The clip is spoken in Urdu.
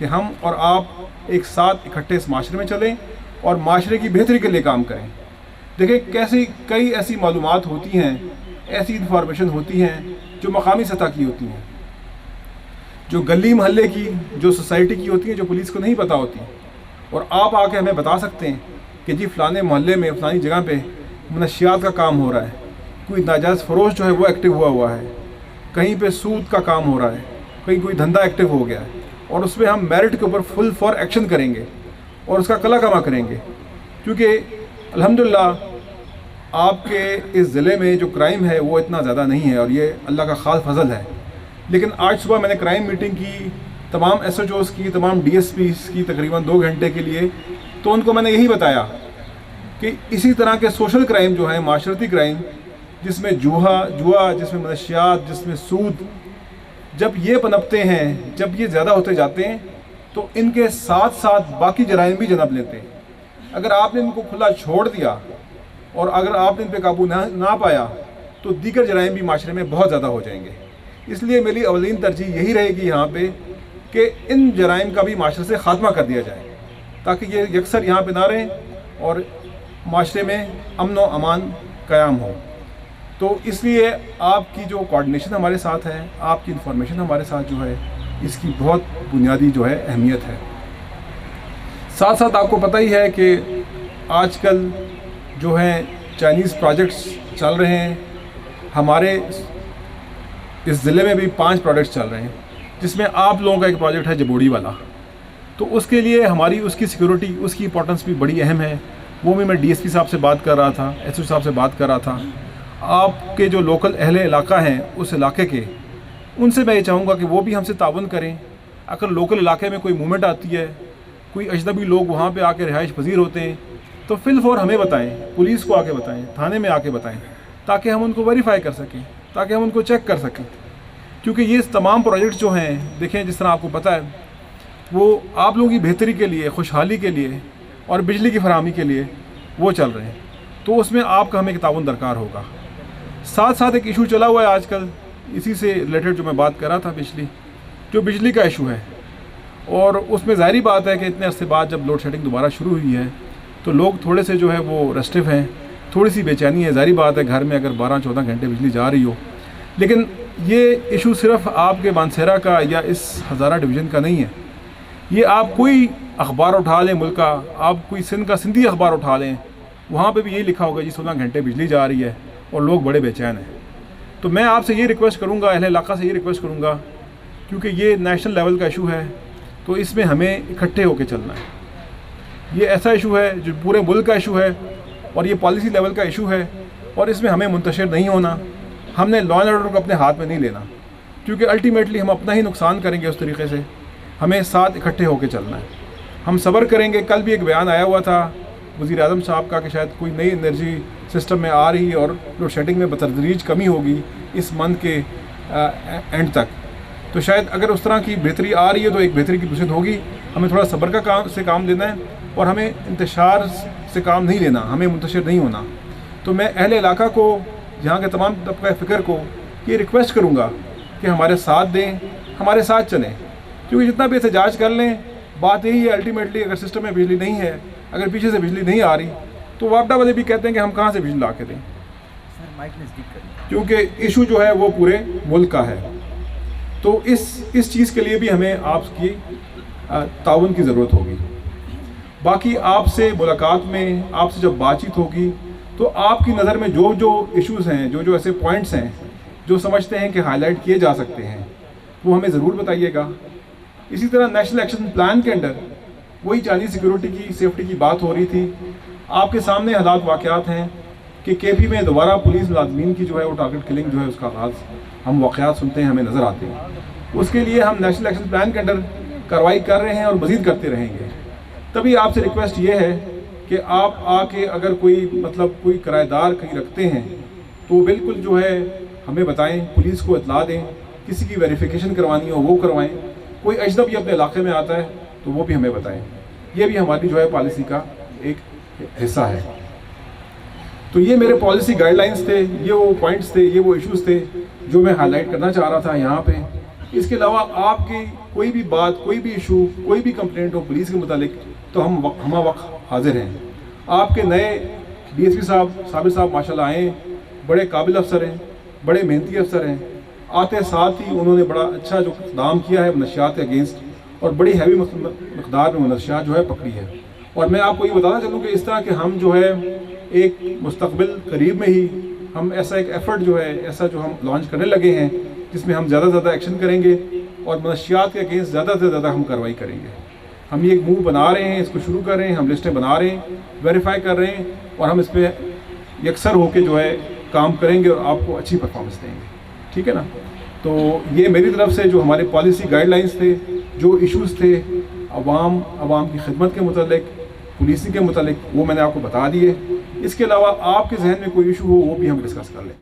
کہ ہم اور آپ ایک ساتھ اکٹھے اس معاشرے میں چلیں اور معاشرے کی بہتری کے لیے کام کریں۔ دیکھیں کئی ایسی معلومات ہوتی ہیں، ایسی انفارمیشن ہوتی ہیں جو مقامی سطح کی ہوتی ہیں، جو گلی محلے کی، جو سوسائٹی کی ہوتی ہیں، جو پولیس کو نہیں پتہ ہوتی، اور آپ آ کے ہمیں بتا سکتے ہیں کہ جی فلانے محلے میں فلانی جگہ پہ منشیات کا کام ہو رہا ہے، کوئی ناجائز فروش جو ہے وہ ایکٹیو ہوا ہے، کہیں پہ سود کا کام ہو رہا ہے، کہیں کوئی دھندا ایکٹیو ہو گیا ہے، اور اس پہ ہم میرٹ کے اوپر فل فور ایکشن کریں گے اور اس کا کلا کما کریں گے۔ کیونکہ الحمدللہ آپ کے اس ضلع میں جو کرائم ہے وہ اتنا زیادہ نہیں ہے، اور یہ اللہ کا خاص فضل ہے۔ لیکن آج صبح میں نے کرائم میٹنگ کی، تمام ایس ایچ اوز کی، تمام ڈی ایس پیز کی، تقریباً 2 گھنٹے کے لیے، تو ان کو میں نے یہی بتایا کہ اسی طرح کے سوشل کرائم جو ہیں، معاشرتی کرائم، جس میں جوا، جس میں منشیات، جس میں سود، جب یہ پنپتے ہیں، جب یہ زیادہ ہوتے جاتے ہیں تو ان کے ساتھ ساتھ باقی جرائم بھی جنم لیتے ہیں۔ اگر آپ نے ان کو کھلا چھوڑ دیا اور اگر آپ نے ان پہ قابو نہ پایا تو دیگر جرائم بھی معاشرے میں بہت زیادہ ہو جائیں گے۔ اس لیے میری اولین ترجیح یہی رہے گی یہاں پہ کہ ان جرائم کا بھی معاشرے سے خاتمہ کر دیا جائے، تاکہ یہ یکسر یہاں پہ نہ رہیں اور معاشرے میں امن و امان قیام ہو۔ تو اس لیے آپ کی جو کوارڈینیشن ہمارے ساتھ ہے، آپ کی انفارمیشن ہمارے ساتھ جو ہے، اس کی بہت بنیادی جو ہے اہمیت ہے۔ ساتھ ساتھ آپ کو پتہ ہی ہے کہ آج کل جو ہیں چائنیز پروجیکٹس چل رہے ہیں، ہمارے اس ضلع میں بھی 5 پروجیکٹس چل رہے ہیں، جس میں آپ لوگوں کا ایک پروجیکٹ ہے جبوڑی والا۔ تو اس کے لیے ہماری اس کی سیکورٹی، اس کی امپورٹنس بھی بڑی اہم ہے۔ وہ بھی میں ڈی ایس پی صاحب سے بات کر رہا تھا، ایس او صاحب سے بات کر رہا تھا۔ آپ کے جو لوکل اہل علاقہ ہیں اس علاقے کے، ان سے میں یہ چاہوں گا کہ وہ بھی ہم سے تعاون کریں۔ اگر لوکل علاقے میں کوئی موومنٹ آتی ہے، کوئی اجنبی لوگ وہاں پہ آ کے رہائش پذیر ہوتے ہیں، تو فی الفور ہمیں بتائیں، پولیس کو آ کے بتائیں، تھانے میں آ کے بتائیں، تاکہ ہم ان کو ویریفائی کر سکیں، تاکہ ہم ان کو چیک کر سکیں۔ کیونکہ یہ تمام پروجیکٹس جو ہیں، دیکھیں جس طرح آپ کو پتہ ہے، وہ آپ لوگوں کی بہتری کے لیے، خوشحالی کے لیے اور بجلی کی فراہمی کے لیے وہ چل رہے ہیں۔ تو اس میں آپ کا ہمیں تعاون درکار ہوگا۔ ساتھ ساتھ ایک ایشو چلا ہوا ہے آج کل، اسی سے ریلیٹڈ جو میں بات کر رہا تھا پچھلی، جو بجلی کا ایشو ہے، اور اس میں ظاہری بات ہے کہ اتنے عرصے بعد جب لوڈ شیڈنگ دوبارہ شروع ہوئی ہے تو لوگ تھوڑے سے جو ہے وہ ریسٹو ہیں، تھوڑی سی بے چینی ہے۔ ظاہری بات ہے گھر میں اگر 12-14 گھنٹے بجلی جا رہی ہو، لیکن یہ ایشو صرف آپ کے مانسہرہ کا یا اس ہزارہ ڈویژن کا نہیں ہے۔ یہ آپ کوئی اخبار اٹھا لیں ملک کا، آپ کوئی سندھ کا سندھی اخبار اٹھا لیں، وہاں پہ بھی یہی لکھا ہوگا جی 16 گھنٹے بجلی جا رہی ہے اور لوگ بڑے بے چین ہیں۔ تو میں آپ سے یہ ریکویسٹ کروں گا، اہل علاقہ سے یہ ریکویسٹ کروں گا، کیونکہ یہ نیشنل لیول کا ایشو ہے، تو اس میں ہمیں اکٹھے ہو کے چلنا ہے۔ یہ ایسا ایشو ہے جو پورے ملک کا ایشو ہے، اور یہ پالیسی لیول کا ایشو ہے، اور اس میں ہمیں منتشر نہیں ہونا۔ ہم نے لا اینڈ آرڈر کو اپنے ہاتھ میں نہیں لینا، کیونکہ الٹیمیٹلی ہم اپنا ہی نقصان کریں گے اس طریقے سے۔ ہمیں ساتھ اکٹھے ہو کے چلنا ہے، ہم صبر کریں گے۔ کل بھی ایک بیان آیا ہوا تھا وزیر اعظم صاحب کا کہ شاید کوئی نئی انرجی سسٹم میں آ رہی اور لوڈ شیڈنگ میں بتدریج کمی ہوگی اس منتھ کے اینڈ تک۔ تو شاید اگر اس طرح کی بہتری آ رہی ہے تو ایک بہتری کی بشد ہوگی۔ ہمیں تھوڑا صبر کا کام لینا ہے، اور ہمیں انتشار سے کام نہیں لینا، ہمیں منتشر نہیں ہونا۔ تو میں اہل علاقہ کو، یہاں کے تمام طبقہ فکر کو یہ ریکویسٹ کروں گا کہ ہمارے ساتھ دیں، ہمارے ساتھ چلیں، کیونکہ جتنا بھی احتجاج کر لیں، بات یہی ہے الٹیمیٹلی اگر سسٹم میں بجلی نہیں ہے، اگر پیچھے سے بجلی نہیں آ رہی، تو وابڈا والے بھی کہتے ہیں کہ ہم کہاں سے بجلی لا کے دیں، کیونکہ ایشو جو ہے وہ پورے ملک کا ہے۔ تو اس چیز کے لیے بھی ہمیں آپ کی تعاون کی ضرورت ہوگی۔ باقی آپ سے ملاقات میں، آپ سے جب بات چیت ہوگی تو آپ کی نظر میں جو ایشوز ہیں، جو ایسے پوائنٹس ہیں جو سمجھتے ہیں کہ ہائی لائٹ کیے جا سکتے ہیں، وہ ہمیں ضرور بتائیے گا۔ اسی طرح نیشنل ایکشن پلان کے اندر وہی چائنیز سیکورٹی کی، سیفٹی کی بات ہو رہی تھی۔ آپ کے سامنے حالات واقعات ہیں کہ کے پی میں دوبارہ پولیس ملازمین کی جو ہے وہ ٹارگٹ کلنگ جو ہے اس کا آغاز ہم واقعات سنتے ہیں، ہمیں نظر آتے ہیں۔ اس کے لیے ہم نیشنل ایکشن پلان کے اندر کارروائی کر رہے ہیں اور مزید کرتے رہیں گے۔ تبھی آپ سے ریکویسٹ یہ ہے کہ آپ آ کے اگر کوئی کرایہ دار کہیں رکھتے ہیں تو بالکل جو ہے ہمیں بتائیں، پولیس کو اطلاع دیں، کسی کی ویریفیکیشن کروانی ہو وہ کروائیں، کوئی اجنبی اپنے علاقے میں آتا ہے تو وہ بھی ہمیں بتائیں۔ یہ بھی ہماری جو ہے پالیسی کا ایک حصہ ہے۔ تو یہ میرے پالیسی گائیڈ لائنز تھے، یہ وہ پوائنٹس تھے، یہ وہ ایشوز تھے جو میں ہائی لائٹ کرنا چاہ رہا تھا یہاں پہ۔ اس کے علاوہ آپ کی کوئی بھی بات، کوئی بھی ایشو، کوئی بھی کمپلینٹ ہو پولیس کے متعلق تو ہم ہمہ وقت حاضر ہیں۔ آپ کے نئے ڈی ایس پی صاحب، صابر صاحب ماشاءاللہ آئے ہیں، بڑے قابل افسر ہیں، بڑے محنتی افسر ہیں۔ آتے ساتھ ہی انہوں نے بڑا اچھا جو اقدام کیا ہے منشیات کے اگینسٹ، اور بڑی ہیوی مقدار میں منشیات جو ہے پکڑی ہے۔ اور میں آپ کو یہ بتانا چاہوں کہ اس طرح کہ ہم جو ہے ایک مستقبل قریب میں ہی ہم ایسا ایک ایفرٹ جو ہے، ایسا جو ہم لانچ کرنے لگے ہیں جس میں ہم زیادہ سے زیادہ ایکشن کریں گے اور منشیات کے اگینسٹ زیادہ سے زیادہ ہم کارروائی کریں گے۔ ہم یہ ایک موو بنا رہے ہیں، اس کو شروع کر رہے ہیں، ہم لسٹیں بنا رہے ہیں، ویریفائی کر رہے ہیں، اور ہم اس پہ یکسر ہو کے جو ہے کام کریں گے اور آپ کو اچھی پرفارمنس دیں گے، ٹھیک ہے نا؟ تو یہ میری طرف سے جو ہمارے پالیسی گائیڈ لائنس تھے، جو ایشوز تھے عوام کی خدمت کے متعلق، پولیسنگ کے متعلق، وہ میں نے آپ کو بتا دیے۔ اس کے علاوہ آپ کے ذہن میں کوئی ایشو ہو وہ بھی ہم ڈسکس کر لیں۔